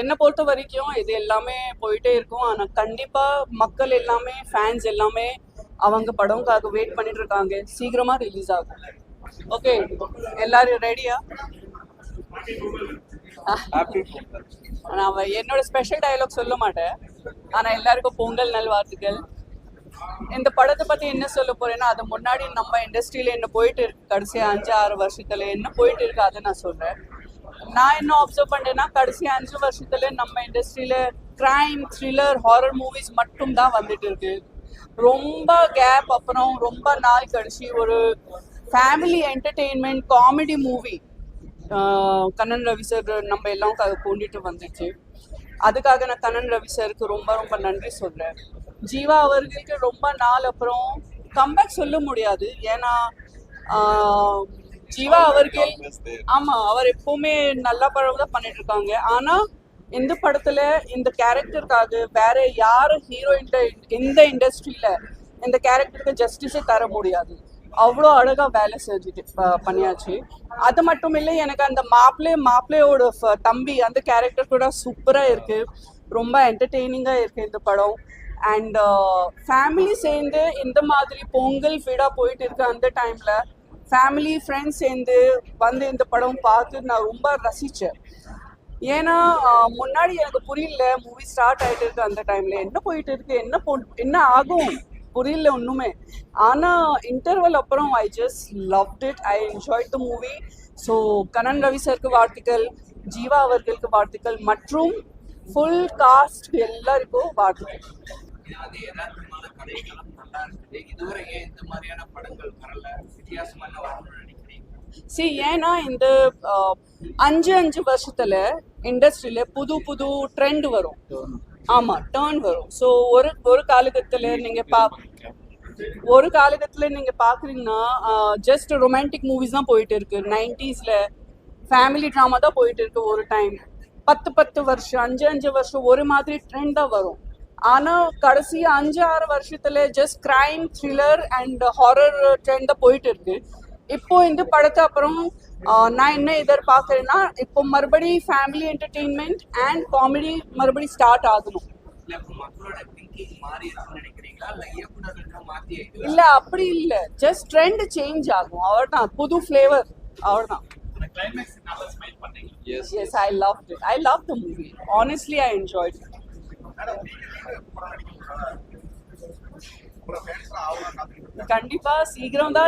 என்னை பொறுத்த வரைக்கும் இது எல்லாமே போயிட்டே இருக்கும். ஆனால் கண்டிப்பாக மக்கள் எல்லாமே ஃபேன்ஸ் எல்லாமே அவங்க படம்காக வெயிட் பண்ணிட்டு இருக்காங்க. சீக்கிரமாக ரிலீஸ் ஆகும். ஓகே, எல்லாரும் ரெடியா? நான் என்னோட ஸ்பெஷல் டயலாக் சொல்ல மாட்டேன், ஆனால் எல்லாருக்கும் பொங்கல் நல்வாழ்த்துக்கள். இந்த படத்தை பற்றி என்ன சொல்ல போறேன்னா, அது முன்னாடி நம்ம இண்டஸ்ட்ரியில என்ன போயிட்டு இருக்கு, கடைசி 5-6 வருஷத்துல என்ன போயிட்டு இருக்கு அதை நான் சொல்றேன். நான் என்ன அப்சர்வ் பண்ணேன்னா, கடைசி 5 வருஷத்துல நம்ம இண்டஸ்ட்ரியில கிரைம், த்ரில்லர், ஹாரர் மூவிஸ் மட்டும் தான் வந்துட்டு இருக்கு. ரொம்ப கேப் அப்புறம் ரொம்ப நாள் கழிச்சு ஒரு family entertainment comedy movie Kannan Ravi sir நம்ம எல்லாம் கொண்டுட்டு வந்துச்சு. அதுக்காக நான் கண்ணன் ரவி சாருக்கு ரொம்ப ரொம்ப நன்றி சொல்றேன். ஜீவா அவர்களுக்கு ரொம்ப நாள் அப்புறம் கம்பேக் சொல்ல முடியாது, ஏன்னா ஜீவா அவர்கள் அவர் எப்பவுமே நல்ல படம் தான் பண்ணிட்டு இருக்காங்க. ஆனா இந்த படத்துல இந்த கேரக்டருக்காக வேற யாரும் ஹீரோயின் இந்த இண்டஸ்ட்ரியில இந்த கேரக்டருக்கு ஜஸ்டிஸே தர முடியாது. அவ்வளோ அழகா வேலை செஞ்சுட்டு பண்ணியாச்சு. அது மட்டும் இல்லை, எனக்கு அந்த மாப்பிள்ளையோட தம்பி அந்த கேரக்டர் கூட சூப்பரா இருக்கு, ரொம்ப என்டர்டெய்னிங்கா இருக்கு இந்த படம். அண்ட் ஃபேமிலி சேர்ந்து இந்த மாதிரி பொங்கல் ஃபீடா போயிட்டு இருக்கு. அந்த டைம்ல ஃபேமிலி ஃப்ரெண்ட்ஸ் சேர்ந்து வந்து இந்த படம் பார்த்து நான் ரொம்ப ரசித்தேன். ஏன்னா முன்னாடி எனக்கு புரியல, மூவி ஸ்டார்ட் ஆகிட்டு இருக்கு அந்த டைம்ல என்ன போயிட்டு இருக்கு, என்ன ஆகும் புரியல ஒன்றுமே. ஆனால் இன்டர்வல் அப்புறம் I just loved it, I enjoyed the movie. So Kannan Ravi சாருக்கு வாழ்த்துக்கள், ஜீவா அவர்களுக்கு வாழ்த்துக்கள், மற்றும் ஃபுல் காஸ்ட் எல்லாருக்கும் வாழ்த்துக்கள். ஏன்னா இந்த 5 வருஷத்துல இண்டஸ்ட்ரியில புது ட்ரெண்ட் வரும். ஆமா, டர்ன் வரும். ஸோ ஒரு காலகட்டத்தில் நீங்க பாக்குறீங்கன்னா ஜஸ்ட் ரொமான்டிக் மூவிஸ் தான் போயிட்டு இருக்கு. 90sல ஃபேமிலி ட்ராமா தான் போயிட்டு இருக்கு. ஒரு டைம் 10 வருஷம் 5 வருஷம் ஒரு மாதிரி ட்ரெண்ட் தான் வரும். ஆனா கடைசி 5-6 வருஷத்துல just crime, thriller and horror trend தான் போயிட்டு இருக்கு. இப்போ இந்த படத்தை அப்புறம் நான் என்ன எதிர்பார்க்கறேன்னா, இப்போ மறுபடி ஃபேமிலி என்டர்டெயின்மெண்ட் அண்ட் காமெடி மறுபடி ஸ்டார்ட் ஆகணும். இல்ல அப்படி இல்ல, ஜஸ்ட் ட்ரெண்ட் சேஞ்ச் ஆகும், அவ்வளவுதான். புது ஃபிளேவர், அவ்வளவுதான். Yes, I loved it. I loved the movie. Honestly, I enjoyed it. கண்டிப்பா சீக்கிரம் தான்